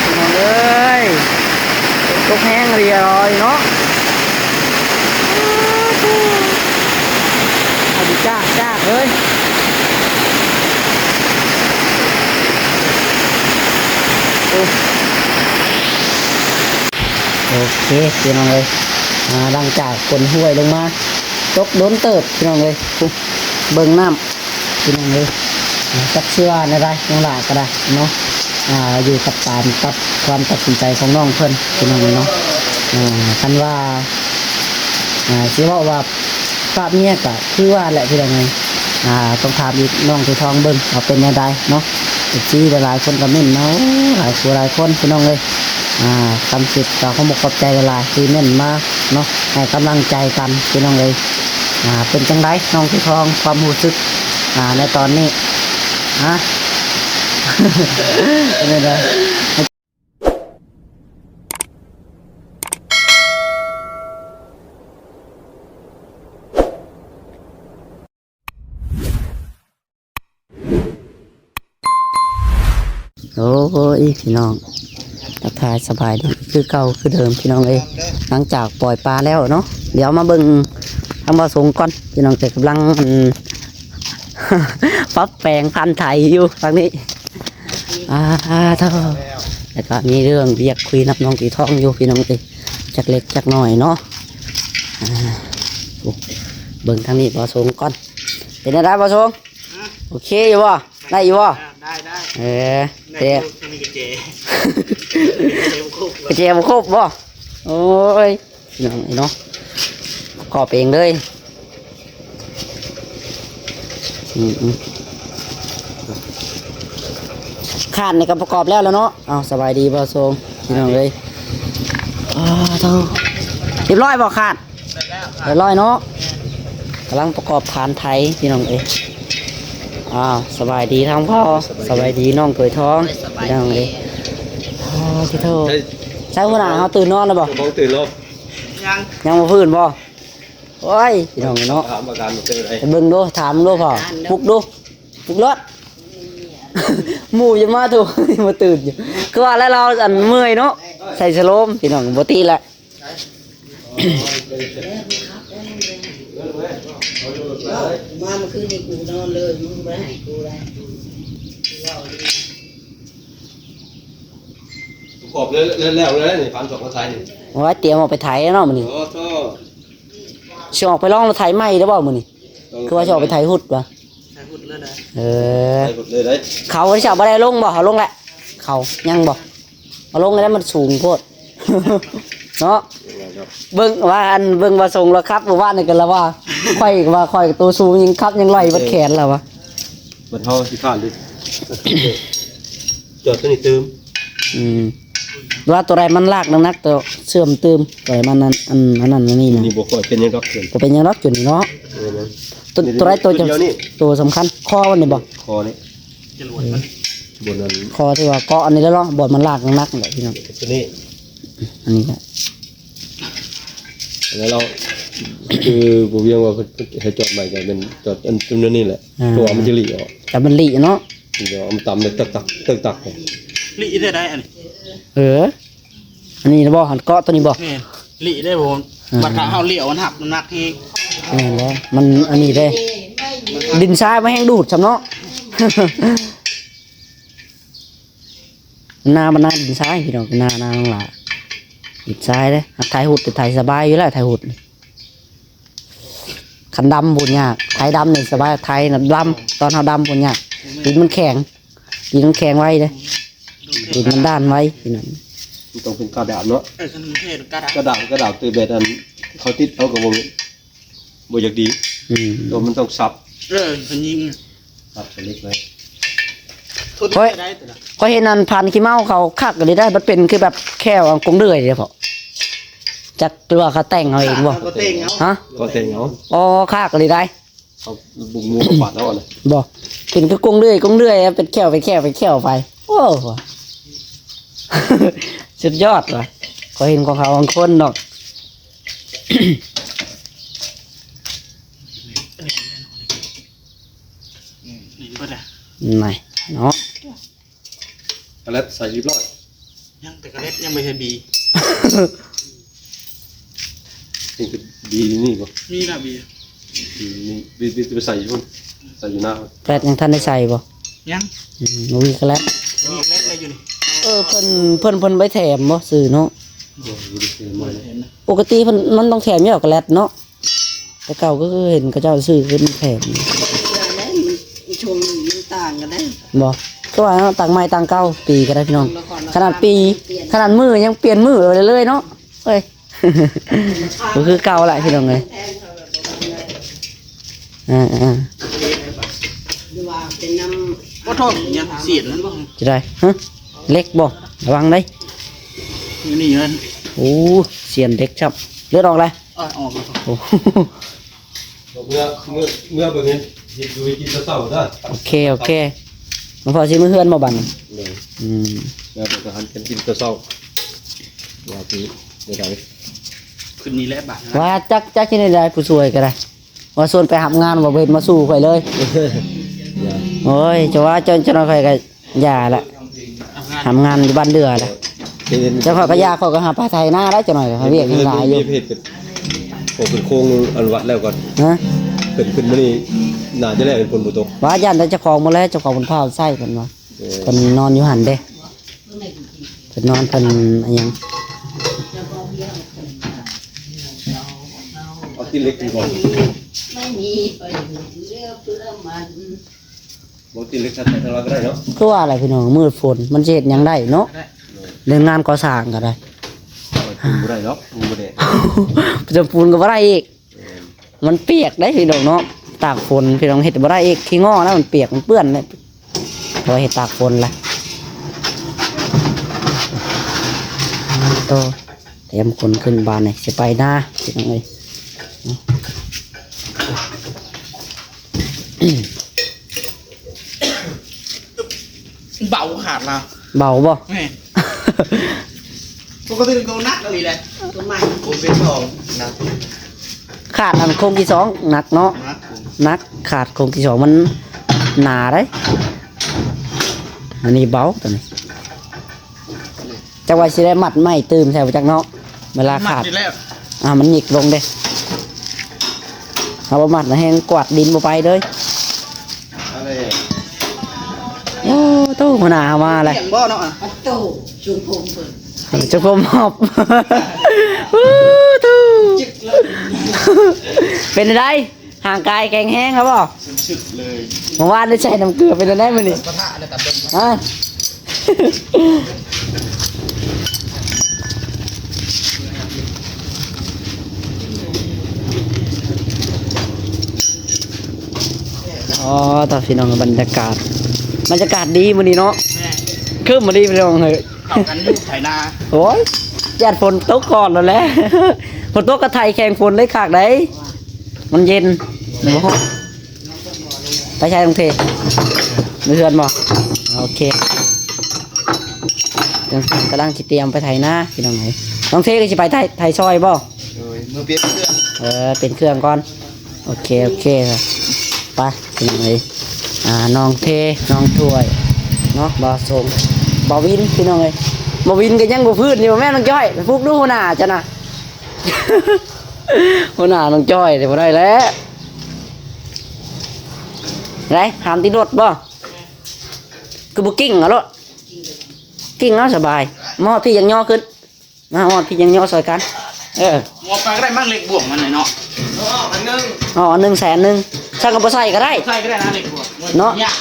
พี่น้องเอ้ยตกแห้งเรียรอยเนาะเอาดิจ้าจ้าเลยโอเคพี่น้องเลยหลังจากคนห้วยลงมาตกโดนเติบพี่น้องเลยเบิ่งน้ำพี่น้องเลยจับเชื่อในไรน้องหลาก็ได้เนาะอยู่กับตามตัดความตัดสินใจของน้องเพิ่นพี่น้องเลยเนาะคันว่าที่ว่าป้าเมียก็คือว่าแหละพี่น้องเลยต้องถามอีกน้องที่ทองเบิ่งเอาเป็นยังไงเนาะที่หลายคนก็มิ่นเนาะหลายคนพี่น้องเลยคำสิทธิ์เราเขาบอกขอบใจเวลาที่เม่นมากเนาะให้กำลังใจกันพี่น้องเลยเป็นจังไรน้องที่ทองความรู้สึกในตอนนี้เป็นไงโอ้ยพี่น้องทักทายสบายดีคือเก่าคือเดิมพี่น้องเลยหลังจากปล่อยปลาแล้วเนาะเดี๋ยวมาเบิ่งทำผสมก่อนพี่น้องจะกำลังปรับแปลงพันธุ์ไทยอยู่ทางนี้เท่าแล้วก็มีเรื่องเรียกคุยนับน้องตีทองอยู่พี่น้องเลยจักเล็กจักหน่อยเนาะเบิ่งทางนี้ผสมก่อนเป็นอะไรผสมโอเคอยู่บ่ได้อยู่บ่ได้เจ๊เจ๊บุคบบ่โอ้ยน้องเนาะกรอบเองเลยขาดในกับประกอบแล้วเนาะเอาสบายดีบ่โซงพี่น้องเลยเท่าเรียบร้อยบ่ขาดเรียบร้อยเนาะกำลังประกอบฐานไทยพี่น้องเอ้ยสบายดีทั้งพ่อสบายดีน้องเผยท้องพี่น้องเอ้ยพี่เท่าใช่คนหนาเขาตื่นนอนแล้วบ่ตื่นรอบยังมาพื้นบ่โอ้ยพี่น้องเนาะเบิ่งดูถามดูพ่อปลุกดูปลุกรถหมู่จะมาถูกมาตื่นอยู่คือว่าแล้วเราอันเมื่อยเนาะใส่สโลมพี่น้องบ่ตีแหละมาเมื่อคืนนี่กูนอนเลยมึงไปให้กูได้ขอบแล้วเลยนี่ฟันสองคนไทยนี่ว่าเตรียมออกไปไถเนาะมื้อนี้สิออกไปลองรถไถใหม่ได้บ่มื้อนี้คือว่าสิออกไปไถหุดป่ะไถหุดเลยได้เขาจะบ่ได้ลงบ่เขาลงแหละเขายังบ่เอาลงแล้วมันสูงโพดเนาะเบิ่งว่าส่งแล้วครับว่านี่กันแล้วว่าค่อยตัวสูงยังครับยังไหลบัดแขนแล้ววะบัดเฮาสิขาดดิจอดตัวนี้เติมว่าตัวใดมันลากนักตัวเสื่อมเติมตัวใดมันอันนั้นนี่นะนี่บ่ค่อยเป็นยังดอกเกินก็เป็นยังดอกจุดเนาะตัวใดตัวจะตัวสำคัญคอมันนี่บ่คอนี่จรวดมันบนนั้นคอที่ว่าเกาะอันนี้แล้วเนาะบดมันลากนักเลยพี่น้องตัวนี้อันนี้แหละแล้วเราคือบ่เวียงว่าให้จอดใหม่ก็เป็นจอดอันตรงนี้แหละตัวมันจะหลีออกแต่มันหลีเนาะเดี๋ยวมันต่ำเลยตักหลีได้อันนี้อันนี้นะบ่หันเกาะตัวนี้บ่หลีได้ผมบัดขาเฮาเลี้ยวมันหักน้ำหนักที่แล้วมันอันนี้ได้ดินทรายไม่แห้งดูดจำเนาะนามันนาดินทรายพี่น้องนาน้องหล่ะดินทรายเลยไถหุดไถสบายอยู่แล้วไถหุดขันดำบุญยากไถดำนี่สบายไถน่ะดำตอนเฮาดำบุญยากดินมันแข็งไว้เลยดินมันด้านไว้พี่น้องมันต้องเป็นกระดาษเนาะกระดาษตัวแบบนั้นเขาติดเอากับวงบ่อยากดีตัวมันต้องซับมันยิงซับสลิกเลยก็เห็นนั่นพันขี้เมาเขาคักกันได้มันเป็นคือแบบแค่วกงเดือยเดียวพอจักตัวเขาแต่งเอาเองบ่ฮะก็แต่งเอาอ๋อคักกันได้เขาบุกงูปาดแล้วเลยบ่เป็นคือกงเดือยเป็นแค่ไปโอ้สุดยอดเลยก็เห็นของเขาบางคนเนาะไหนเนาะแล้วใส่รีบร้อย ยังแต่กระเล็ดยังไม่ใช่บี นี่คือดีนี่ป่ะ มีนะบี บีไปใส่อยู่ใส่อยู่หน้า แกลดยังท่านได้ใส่บ่ ยัง วิ่งก็แล้ว มีเล็กเลยอยู่นี่ เพิ่นไปแถมบ่ซื้อเนาะ อยู่ดีเสียมาเลย เห็นนะ ปกติมันต้องแถมอยู่แล้วก็แลดเนาะแต่เก่าก็คือเห็นเขาเจ้าซื้อเป็นแถม เดี๋ยวนั้นมันช่วงนี้มันต่างกันได้ บ่ก็ว่าต่างไม้ต่างเก่าปีก็ได้พี่น้อง ขนาดปีขนาดมือยังเปลี่ยนมือเลยเนาะเฮ้ย ก็คือเก่าแหละพี่น้องเอ้ย แทนเขาแบบว่าอ่าเนี่ยหรือว่าเป็นน้ำ ว่าโทษยังเสียดนั้นบ้าง จะได้ฮะเล็กบ่ระวังได้ อยู่นี่เงิน โอ้เสียนเล็กชับเลือดออกเลย ออกแล้ว โอ้ เมื่อแบบนี้หยิบดูกินเศร้าได้ โอเคมันพอสิมือเฮือนบ่บัดนี้ เลย อืม แล้วเป็นอาหารกินเศร้าว่าพี่ไม่ได้ คืนนี้แหละบาท ว่าจักที่ได้ผู้ช่วยก็ได้ว่าส่วนไปหับงานบ่เบ็ดมาสู้ข่อยเลยโอ้ยจะว่าจะน้อยข่อยก็อย่าละทำงานอยู่บ้านเดือละเจ้าข่อยก็ยาข่อยก็หาปลาไทยหน้าได้จะหน่อยเขาเรียกให้หลายอยู่ มีเพจเป็นโอ้เป็นโค้งอันวัดแล้วก่อน ฮะ ขึ้นมานี่น่าจะได้เป็นคนบุตร ว่าย่านแต่เจ้าของหมดแล้วเจ้าของบนผ้าไส้เพิ่นว่าเพิ่นนอนอยู่หันเด้เพิ่นนอนเพิ่นอันหยัง เอาที่เล็กก่อน ไม่มีไปเลือกเพื่อมัน บอกที่เล็กทำเราก็ได้เนาะ คือว่าอะไรพี่น้องมืดฝนมันสิเฮ็ดหยังได้เนาะเรื่องงานก่อสร้างก็ได้ คุณบ่ได้เนาะคุณบ่ได้ จะปูนก็บ่ได้อีกมันเปียกได้พี่น้องเนาะตากฝนพี่น้องเฮ็ดบ่ได้อีกขี้ง้อนะมันเปียกมันเปื้อนเลยพอเฮ็ดตากฝนละโตเตรียมคนขึ้นบ้านนี่สิไปหน้าพี่น้องเอ้ย เบาขาดละ เบาบ่ แม่ปกติเรานักอะไรเลย ตัวใหม่ ผมเป็นทองนะ ขาดอันโครงที่สองหนักเนาะ นะ หนักขาดโครงที่สองมันหนาได้อันนี้เบาตัวนี้จังว่าสิได้มัดไม่ตื่มใส่ไปจากเนาะเวลาขาด ที่แล้ว มันหยิกลงเด้เอาบ่มัดนะแห้งกวาดดินบ่ไปเลย อะไร โอ้ตู้หัวหน้าเอามาเลย เสียงบ่เนาะ ปัตโต้ชุมพงเปิด เจะพมหอบอู้ตู้เป็นไรห่างกายแข็งแห้งครับบ่ ชึกเลย เมื่อวานได้ใช้น้ำเกลือเป็นอะไรมื้อนี้ ปะทะเลยตัดเป็น ฮะอ๋อตอนพี่น้องบรรยากาศดีมื้อนี้เนาะ แม่ คือมื้อนี้พี่น้องเฮ้ย เข้ากันอยู่ไถนา โอ้ยญาติฝนตกก่อนแล้วแหละ ฝนตกกระไทยแข่งฝนเลยขากได้มันเย็นโอ้โหไปใช้ตรงเทมือเฮือนบ่โอเคเดี๋ยวกำลังสิเตรียมไปไถนาพี่น้องไหนน้องเทก็สิไปไถซอยบ่ มือเปลี่ยนเครื่อง เป็นเครื่องก่อนโอเคไปพี่น้องไหนน้องเทน้องถ้วยเนาะบ่สมบ่วินพี่น้องเอ้ยบ่วินก็ยังบ่พื้นอยู่แม่น้องจ้อยไปฟุกดูหัวหน้าจ้ะนะ หัวหน้าน้องจ้อยเดี๋ยวบ่ได้แล้วไรหามติดรถบ่คือบ่กิ้งเอารถกิ้งเอาสบายหม้อพี่ยังย่อขึ้นมาหม้อพี่ยังย่อใส่กันหมอปลาก็ได้มั่งเล็กบวกมันหน่อยเนาะอันนึง อ๋อ100,000ช่างก็บ่ใส่ก็ได้ ใส่ก็ได้นะเล็กบวก เนาะ เนี่ย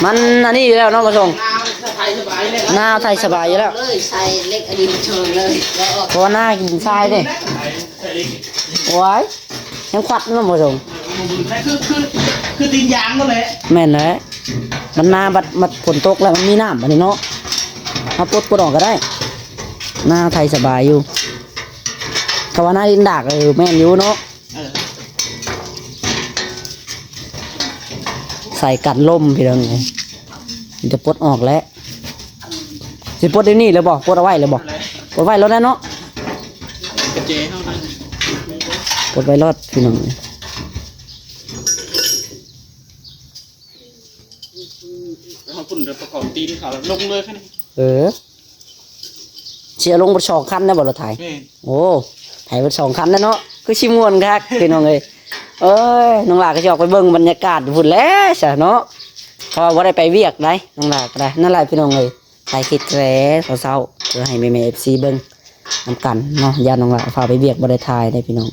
มันอันนี้อยู่แล้วเนาะมาส่ง น้ำไทยสบายเลย หน้าไทยสบายอยู่แล้ว เลยใส่เล็กอันนี้เชิงเลยแล้วออก เพราะว่าหน้ากินทรายเด้ ใส่เล็ก โอ้ยยังควัดมันมาส่ง คือตีนยางก็เลย แม่นเลยมันหน้าบัดฝนตกแล้วมันมีน้ำอันนี้เนาะเอาปลดออกก็ได้ หน้าไทยสบายอยู่คำว่าหน้าดินดากแม่นอยู่เนาะใส่กันลมพี่น้องเลยมันจะปลดออกแล้วสิปลดเดี๋ยวนี้เลยบอกปลดเอาไว้เลยบอกปลดไว้รถแล้วเนาะ กระเจเท่านั้น ปลดไว้รถพี่น้องเลย เขาปุ่นประกอบตีนเขาลงเลยแค่นี้ เชียร์ลงบนสองคันนะบ่รถไถ นี่ โอ้ไถบนสองคันนะเนาะคือชิมวนคักพี่น้องเอ้ยเอ้ยน้องหลาก็จะออกไปเบิ่งบรรยากาศพุ่นแหล้วซะเนาะเพราะว่าบ่ได้ไปเวียกได้น้องหลาก็ได้นั่นแหละพี่น้องเอ้ยถ่ายคลิปแท้เศร้าๆเพื่อให้แม่ๆ FC เบิ่งนำกันเนาะย่าน้องหลาพาไปเวียกบ่ได้ถ่ายได้พี่น้อง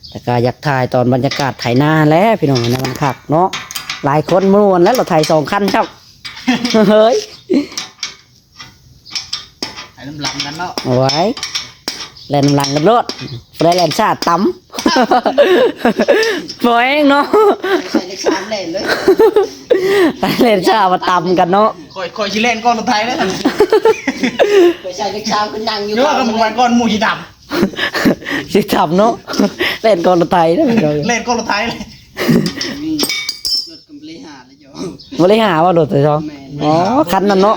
แต่ก็อยากถ่ายตอนบรรยากาศไถนาแล้วพี่น้องนะมันคักเนาะหลายคนม่วนแล้วเราถ่าย2คันครับ เฮ้ย ให้น้ำหลังกันเนาะ เอาไว้แล่นหลังกันรถได้แล่นชาติต่ำ บ่เองเนาะ ใส่เลขสามเล่นเลย ได้แล่นชาติมาต่ำกันเนาะ คอยชิเล่นก้อนรถไทยได้ทัน ไปใส่เลขสามก็นั่งอยู่ เยอะกันหมู่วันก้อนหมูหีด สิต่ำเนาะเล่นก่อนรถไทยนะพี่น้อง ำเล่นก้อนรถไทยเลย นี่รถกำลังหาเลยโย บริหารว่ารถไฟฟ้าอ๋อคันนั้นเนาะ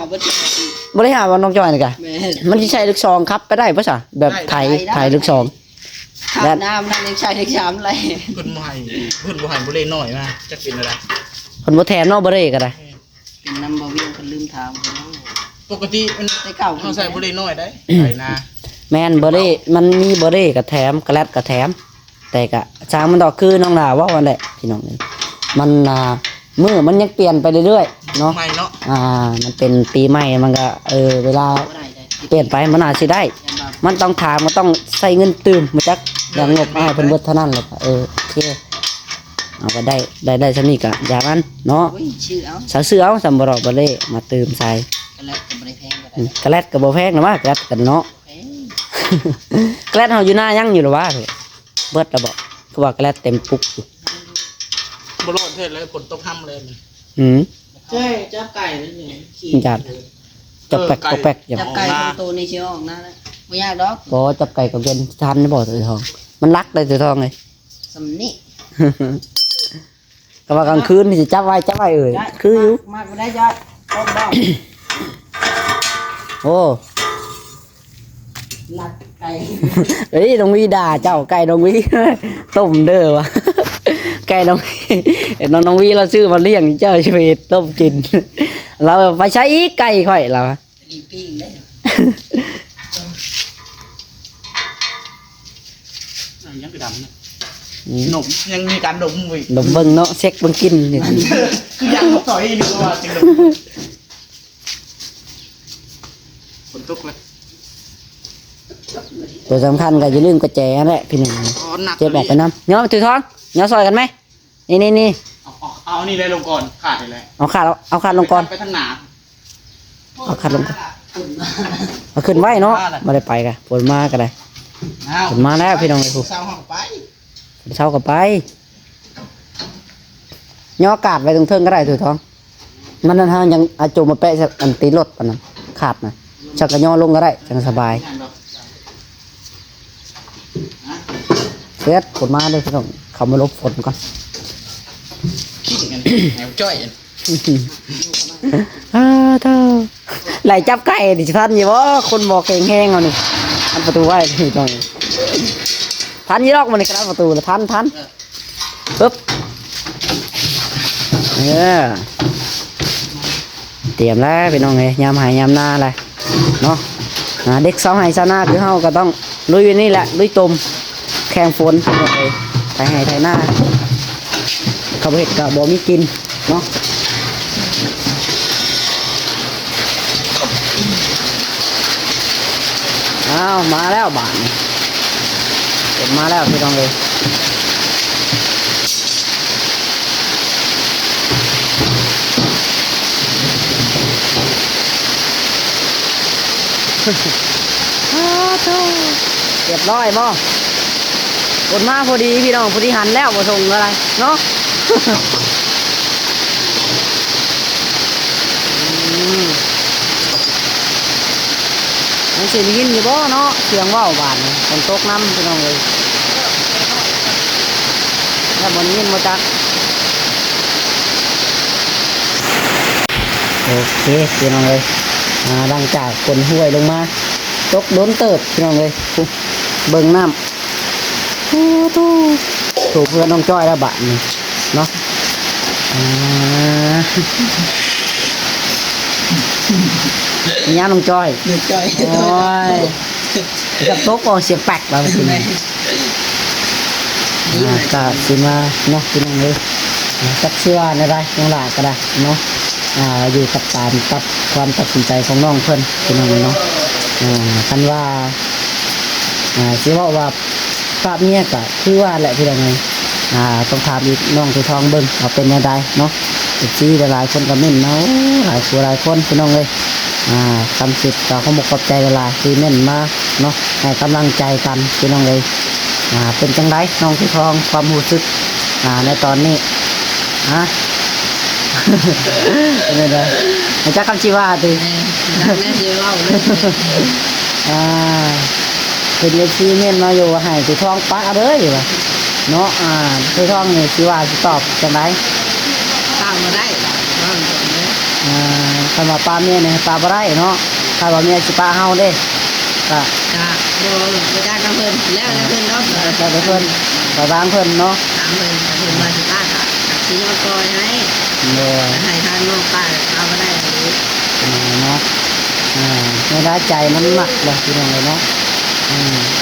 บริหารว่าน้องจอยนี่กะ แม่ มันสิใช้ลูกซองครับไปได้ปะจ๊ะแบบไทยลูกซอง ขาดน้ำนั่นยังใส่เลขสามเลย เพิ่นบ่ให้บ่เล่นน้อยมาจักเป็นอะไร คนบ่แถมเนาะบ่ได้ก็ได้ เป็นน้ำบ่เวียงคนลืมถามเขา ปกติมัน ได้เก่า เฮาใส่บ่เล่นน้อยได้ไถนา แม่นบ่ได้มันมีบ่ได้ก็แถมกระแลดก็แถม แต่ก็ช้างมันดอกคือน้องดาว่าวันแหละพี่น้องนี่มันมือมันยังเปลี่ยนไปเรื่อยๆเนาะ ไม่เนาะ มันเป็นปีใหม่มันก็เวลา บ่ได้ได้ เปลี่ยนไปมันอาจสิได้ ยันมา มันต้องถามมันต้องใส่เงินตื่มมาจักอย่างงบให้เพิ่นเบิดเท่านั้นแหละโอเคเอาก็ได้ซะนี่ก็อย่างนั้นเนาะ โอ้ยชื่อเอา สาวเสือเอาสำบ่รอกบ่เล่มาตื่มใส่ กันแล้วก็บ่ได้แพงก็ได้ กระแลดก็บ่แพงนะว่ากระแลดกันเนาะ เอ้ย กระแลดเฮาอยู่หน้ายังอยู่หรอวะเบิดแล้วบ่คือว่ากระแลดเต็มปุกอยู่ บ่รอดเทศเลยฝนตกห้ำเลยมัน อืม ใช่จับไก่นั่นนี่ขี่ จัดจับแปกก็แปกอย่าง จับไก่ของตัวนี้เชียวออกหน้าแล้วไม่ยากดอก บ่จับไก่ก็เกินทันบ่ตัวทอง มันรักได้ตัวทองเลย สำนี่ ก็ว่ากลางคืนนี่สิจับไว้เอ่ยคืออยู่ มากไม่ได้ยอดต้มบ้า โอ้ หลักไก่ เฮ้ยน้องวีด่าเจ้าไก่น้องวี ต้มเด้อวะ ไก่น้องวีน้องวีเราซื้อมาเลี้ยงเจ้าชีวิตต้มกิน เราไปใช้อีกไก่ค่อยเรา รีปิ้งเลย ยังกระดำเนี่ยหนมยังมีการดมอีก ดมเบิ่งเนาะเช็คเบิ่งกินนี่ คือยังต่อยนี่ว่าจริงดมฝนตกเลย ตัวสำคัญก็อย่าลืมกระแจนั่นแหละพี่หนึ่ง อ๋อหนัก เจ็บออกไปน้ำเนาะถือทองเนาะซอยกันไหมนี่ เอานี่เลยลงก่อนขาดเลย เอาขาดลงก่อน ไปทางหนา เอาขาดลงก่อนเอาขึ้นไว้เนาะมาได้ไปกันฝนมาก็ได้ฝนมาแล้วพี่น้องเลยครู เศร้าห้องไป เช้ากับไปย่อกาดไว้ตรงเทิงก็ได้ถือทองมันนั่นฮะยังอาจูมาแปะอันตีรถปะนั้นขาดนะชักกระย่อลงก็ได้จังสบายเสียดฝนมาเลยพี่น้องเขามาลบฝนก่อน ขี้กันแนวจ้อย เธอไหลจับไก่ดิท่านอยู่ว่าคนบอกเก่งแห้งเอานี่ทันประตูไว้พี่น้องทันยี่ลอกมันในกระประตูแล้วทันปึ๊บเตรียมแล้วพี่น้องไงยามหายยามหน้าอะไรเนาะเด็กสาวหายสาวหน้าคือเฮาก็ต้องลุยนี่แหละลุยตุ่มแข่งฝนเลยไทยให้ไทยหน้าข้าวเห็ดกับบ่มีกินเนาะอ้าวมาแล้วบ้านเห็นมาแล้วพี่น้องเลยเรียบร้อยบ่กดมาพอดีพี่น้องพอดีหันแล้วมาส่งอะไรเนาะ มันสิได้ยินอยู่บ่เนาะเสียงว่าวบานนี่ฝนตกน้ำพี่น้องเลยแล้วบนยินมาจักโอเคพี่น้องเลยหลังจากฝนห้วยลงมาตกโดนเติบพี่น้องเลยเบิ่งน้ำถูกเพื่อนน้องจ้อยแล้วบะนี่เนาะ ย่าน้องจอย เดือดใจ โอ้ยกับโต๊ะก็เสียงแปลกแล้วสิก็สิมาเนาะพี่น้องเลยจักเชื่อในไรน้องหลาก็ได้เนาะอยู่กับตามตัดความตัดสินใจของน้องเพิ่นพี่น้องเลยเนาะคันว่าสิว่าภาพเนี้ยก็คือว่าแหละพี่น้องเลยต้องถามอีกน้องที่ทองเบิ่งว่าเป็นยังไงเนาะอีกทีหลายคนก็เม่นเนาะหลายคนพี่น้องเลยคำสิทธิ์ต่อขมกขอบใจเวลาที่เม่นมาเนาะให้กำลังใจกันพี่น้องเลยเป็นจังไรน้องที่ทองความรู้สึกในตอนนี้เป็นไงมันจะคำชีว่าตี แม่เดี๋ยวเล่าเลย เป็นเอซีเม่นมาอยู่ให้ที่ทองปะเลยอยู่เนาะที่ทองนี่ชีว่าสิตอบจังไร ตามมาได้ตามมาได้ คำว่าปลาเมียเนี่ยปลาบ่ได้เนาะถ้าว่าเมียสิปลาเฮาเด้ก็ จ้าโดนไปได้กับเพิ่นแล้วเพิ่นเนาะ แต่เพิ่นก็บางเพิ่นเนาะ ถามเพิ่นมาสิป้าค่ะสิยอดกอยให้ เด้อ ให้ทางน้องป้าเอามาได้เลย เนาะไม่ได้ใจมันหนักเลยพี่น้องเลยเนาะ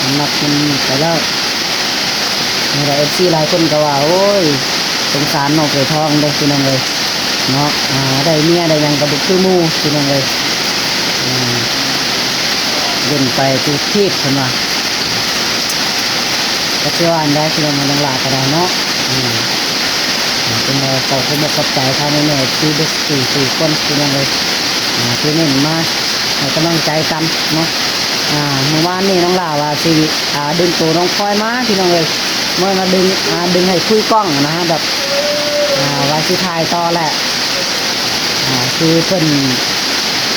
มันหนักมันไปแล้วนี่แหละFCหลายคนก็ว่าโอ้ยสงสารน้องไก่ทองเด้อพี่น้องเลยเนาะได้เมียได้หยังก็บ่คือหมู่พี่น้องเลยเดินไปทุกที่เพิ่นว่าก็เชื่อว่าอันได้พี่น้องมันยังหลากก็ได้เนาะเป็นไงเขาคงบอกกับใจทางแม่ที่เด็กสี่คนพี่น้องเลยที่นี่มาให้กำลังใจกันเนาะเมื่อวานนี่น้องลาว่าสิดึงตัวน้องพลอยมาพี่น้องเลยเมื่อมาดึงให้คุยกล้องนะฮะแบบว่าสิถ่ายต่อแหละคือเพิ่น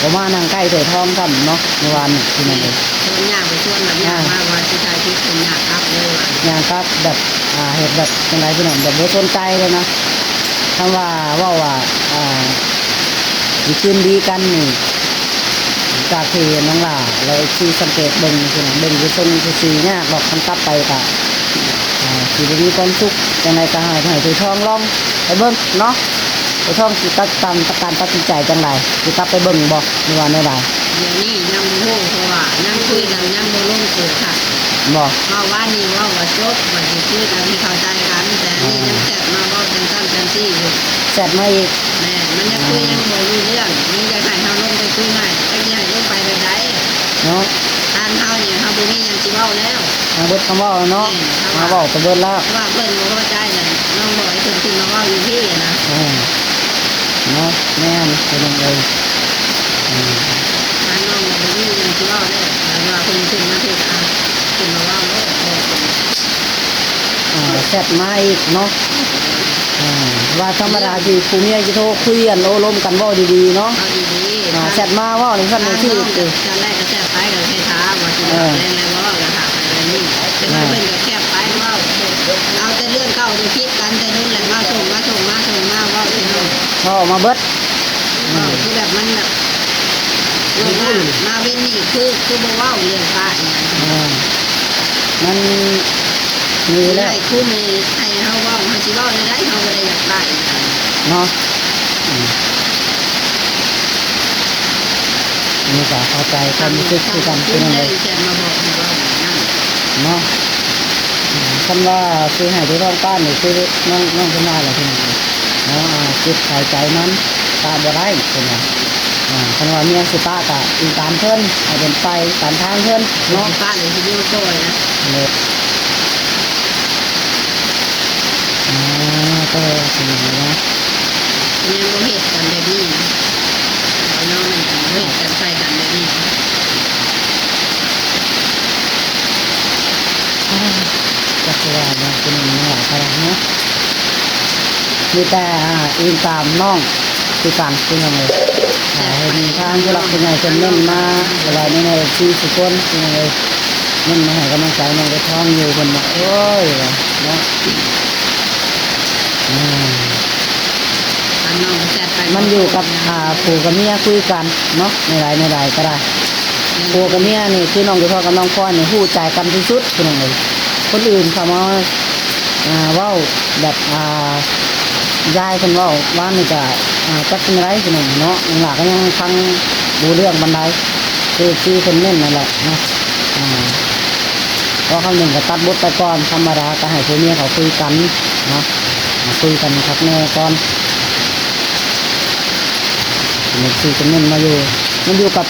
ผมมานั่งใกล้เถยทองกันเนาะเมื่อวานนี่พี่น้องเลย คนยากไปชวนแบบยากมากว่าที่ชายที่คนยากครับเลยว่า อย่างครับแบบเห็ดแบบเป็นไรพี่น้องแบบบ่สนใจเลยนะคำว่าดีขึ้นดีกันนี่จากที่น้องล่ะเราที่สังเกตเบิ่งพี่น้องเบิ่งคือทรงคือสียากบอกคำตับไปกะสีดีความสุขจังไรก็ให้ถือทองลองไปเบิ่งเนาะไปทองสิตัดตามการตัดสินใจจังไรสิตัดไปเบิ่งบอกในวันในใด เดี๋ยวนี้ยังโง่เพราะว่ายังคุยกันยังโมลงตัวค่ะ บอก เพราะว่านี่ว่าจบว่าจะคุยกันที่เข้าใจกันแต่นี่ยังแจกมาว่าเป็นตั้งเป็นที่อยู่ เสร็จมาอีก แม่มันยังคุยยังโมรู้เรื่องนี่จะให้เขาลงไปคุยให้ก็จะให้ลงไปแบบใด เนาะ ทานเขาเนี่ยเขาบุมียังสิเว้าแล้ว มาเบิดคำว่าเนาะมาบอกไปเบิดแล้ว ว่าเพิ่นบ่เข้าใจน่ะน้องบอกให้เพิ่นขึ้นมาเว้าอยู่พี่นะ เนาะแม่นเป็นยังไง ทานน้องบ่มียังสิเว้าแล้วแต่ว่าเพิ่นขึ้นมาที่ขึ้นมาเว้าแล้วบอกเพิ่น เสร็จมาอีกเนาะว่าธรรมดาที่ผู้เมียจะโทรคุยกันโอ้ลมกันว่าดีๆเนาะ เอาดีๆ เสร็จมาว่าในขั้นในที่ ต คือ อนแรกก็แซ่บไปก็แค่ท้าว่าสิเอาแรงๆว่าก็ถามอะไรนี่แต่ว่าเพิ่นก็แค่ไปว่าเอาแต่เรื่องเก่าที่คิดกันแต่นู่นแหละมาส่งว่าพี่น้อง พอมาเบิด คือแบบมันแบบมาเว้นนี่คือบ่เว้าเรื่องป้าอีก มันมี ได้ แล้ว คู่มือให้เฮาเว้าเฮาสิเว้าได้เฮาบ่ได้อยากป้าอีก เนาะนี่ก็เข้าใจความรู้สึกคือกันเป็นยังไง แค่มาบอกว่านั่น เนาะคำว่าคือให้ที่ร้องป้านนี่คือน้องขึ้นมาแล้วที่นี่เนาะจิตหายใจมันตามบ่ได้เป็นไงคำว่าเมียสิป้ากะอีตามเพิ่นให้เป็นไปตามทางเพิ่น เนาะ เนาะ ป้าเลยสิอยู่โตนะ เลยก็เป็นอย่างนี้นะ ยังบ่เฮ็ดกันแบบนี้น้องมันเฮ็ดกันใส่กันแบบนี้ ก็คือว่ามันเป็นอย่างนี้แหละครับเนาะมีแต่อินตามน้องคือการเป็นยังไงเห็นทางที่เราเป็นไงจนเล่นมาเวลานี้ในที่สุกนเป็นยังไงเล่นมาให้กำลังใจน้องไปท้องอยู่คนมาโอ้ยเนาะ น้องแซ่บไป มันอยู่กับผัวกับเมียคุยกันเนาะในหลายก็ได้ผัวกับเมียนี่คือน้องไปท้องกับน้องพ่อนี่หู้ใจกันที่สุดเป็นยังไงคนอื่นเขามาเว้าแบบยายคนเว้าว่านี่จะจักเป็นไรเป็นยังเนาะหลังก็ยังฟัง ดูเรื่องบันไดคือที่คนเน้นนั่นแหละเนาะเพราะเขาหนึ่งก็ตัดบทไปก่อนธรรมดาก็ให้ผู้เมียเขาคุยกันเนาะคุยกันครับแน่ก่อนมันคือคนเน้นมาอยู่มันอยู่กับ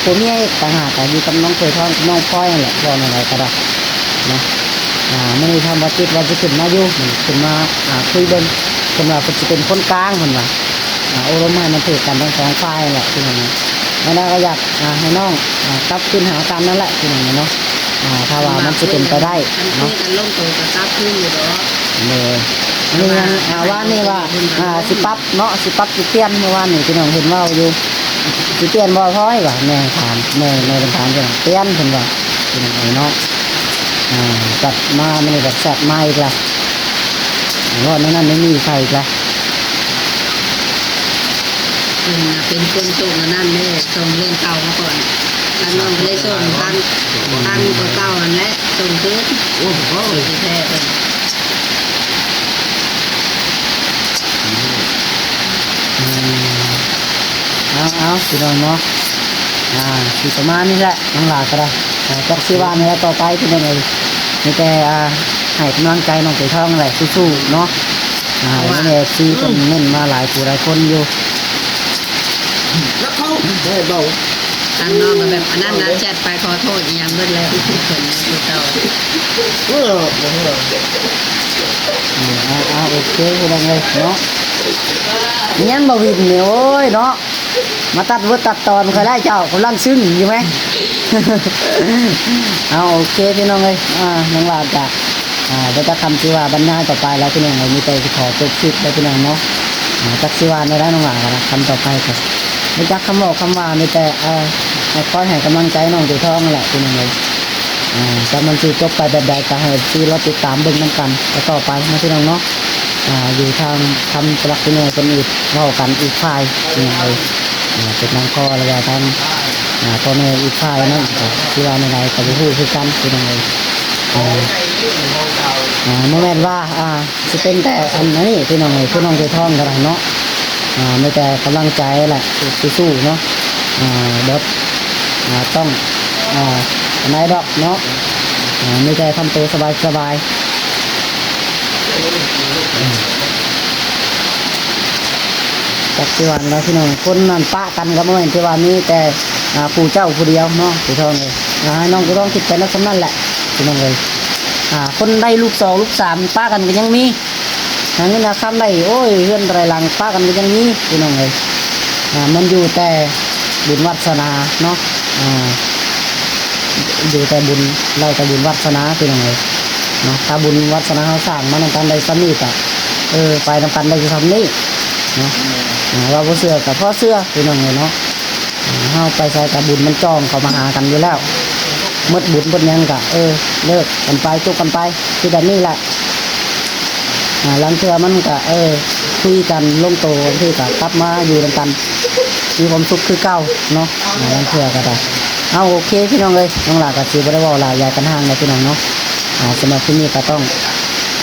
ผู้เมียต่างหากอยู่กับน้องเคยท้องน้องพลอยนั่นแหละบอกอะไรก็ได้เนาะไม่ได้ทำวัตถุว่าจะขึ้นมาอยู่ขึ้นมาคุยเบิ้งคนว่าจะเป็นคนกลางคนว่าโอ้ลมให้มันถือกันทั้งสองฝ่ายแหละที่นั่นไม่ได้ก็อยากให้น้องกลับขึ้นหากันนั่นแหละที่นั่นเนาะถ้าว่ามันจะเป็นไปได้ เนาะ เนาะ กันลงตัวกับซับขึ้นอยู่ดอก เลยนี่ยังว่านี่ว่าสิปั๊บเนาะสิปั๊บสิเปลี่ยนเมื่อวานนี่พี่น้องเห็นว่าอยู่สิเปลี่ยนบ่พ้อยว่ะแม่ถามแม่เป็นถามพี่น้องเปลี่ยนเพิ่นว่าพี่น้องเนาะจัดมามันนี่แบบแซ่บมาอีกละรอดนั่นไม่มีใครอีกละ เป็นคนส่งนั่นแน่ส่งเรื่องเก่ามาก่อนท่านน้องเลยส่งทันตัวเก่าอันแหละส่งคืนโอ้โหแท้ๆเลย เอาพี่น้องเนาะสิประมาณนี้แหละน้องหลาก็ได้จักสิว่านี่ต่อไปพี่น้องเอ้ยมีแต่ให้กำลังใจน้องไก่ทองนั่นแหละสู้ๆเนาะแม่ซีคนเน้นมาหลายผู้หลายคนอยู่ แล้วเขาเบา ทางน้องก็แบบอันนั้นนะแชทไปขอโทษอีหยังเบิดแล้วที่คนที่เก่า โอเคพี่น้องเลยเนาะยังบ่วินเนี่ยโอ้ยเนาะมาตัดเวตัดตอนเคยได้เจ้ากำลังซึ้งอยู่ไหม เอาโอเคพี่น้องเลยน้องหลาจะเดี๋ยวจะคำที่ว่าบรรยายต่อไปแล้วพี่น้องเลยมีแต่ขอจบคลิปแล้วพี่น้องเนาะจักสิว่าในร้านน้องหลานะคำต่อไปก็ไม่จักคำบอกคำว่ามีแต่ให้คอยให้กำลังใจน้องตัวทองนั่นแหละพี่น้องเลยจะมันสิจบไปแบบใดก็ให้ที่เราติดตามเบิ่งนํกันแล้วต่อไปนะพี่น้องเนาะอยู่ทางทำสลักพี่น้องเป็นอีกเล่ากันอีกฝ่ายพี่น้องเลยเป็นน้องพ่อแล้วก็ทางพ่อแม่อีกฝ่ายนั่นที่ว่าในไรก็จะพูดคือกันพี่น้องเลยไม่แม่นว่าจะเป็นแต่อันนี้พี่น้องเลยพี่น้องตัวทองกันเนาะไม่แต่กำลังใจแหละสู้ๆเนาะเด็ดต้องไหนดอกเนาะไม่แต่ทำตัวสบายจักรวาลแล้วพี่น้องคนนั่นปะกันก็ไม่เห็นที่ว่านี้แต่ผู้เจ้าผู้เดียวเนาะผู้ทองเลยน้องก็ต้องคิดไปแล้วสำนั่นแหละพี่น้องเลยคนได้ลูกสองลูกสามป้ากันก็ยังมีเงินคำได้โอ้ยเงินไรหลังป้ากันก็ยังมีพี่น้องเลยมันอยู่แต่บุญวัฒนาเนาะอยู่แต่บุญเราแต่บุญวัฒนาพี่น้องเลยเนาะถ้าบุญวัฒนาเขาสร้างมันนำกันได้สนิทไปนำกันได้จะทำนี่เนาะว่าพ่อเสื้อกับพ่อเสื้อพี่น้องเลยเนาะเข้าไปใส่กับบุญมันจองเขามาหากันอยู่แล้วมดบุญมดยังกะเลิกกันไปจุกกันไปคือแบบนี้แหละหลังเชื่อมันกะคุยกันลงโตที่กะกลับมาอยู่ด้วยกันมีความสุขคือเก่าเนาะหลังเชื่อก็ได้เอาโอเคพี่น้องเลยน้องหลากับชีบได้ว่าหลายยายกันห่างเลยพี่น้องเนาะสำหรับที่นี่ก็ต้อง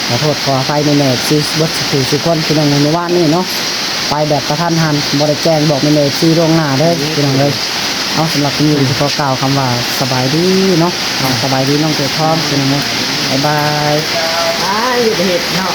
ขอโทษขออภัยในเน็ตซีบดสุคนพี่น้องในว่านนี่เนาะไปแบบกระทันหันบริแจ้งบอกในเน็ตซีลงหน้าเลยพี่น้องเลยเอาสำหรับที่นี่ขอกล่าวคำว่าสบายดีเนาะสบายดีน้องเกิดพร้อมพี่น้องบ๊ายบาย อยู่ในเหตุเนาะ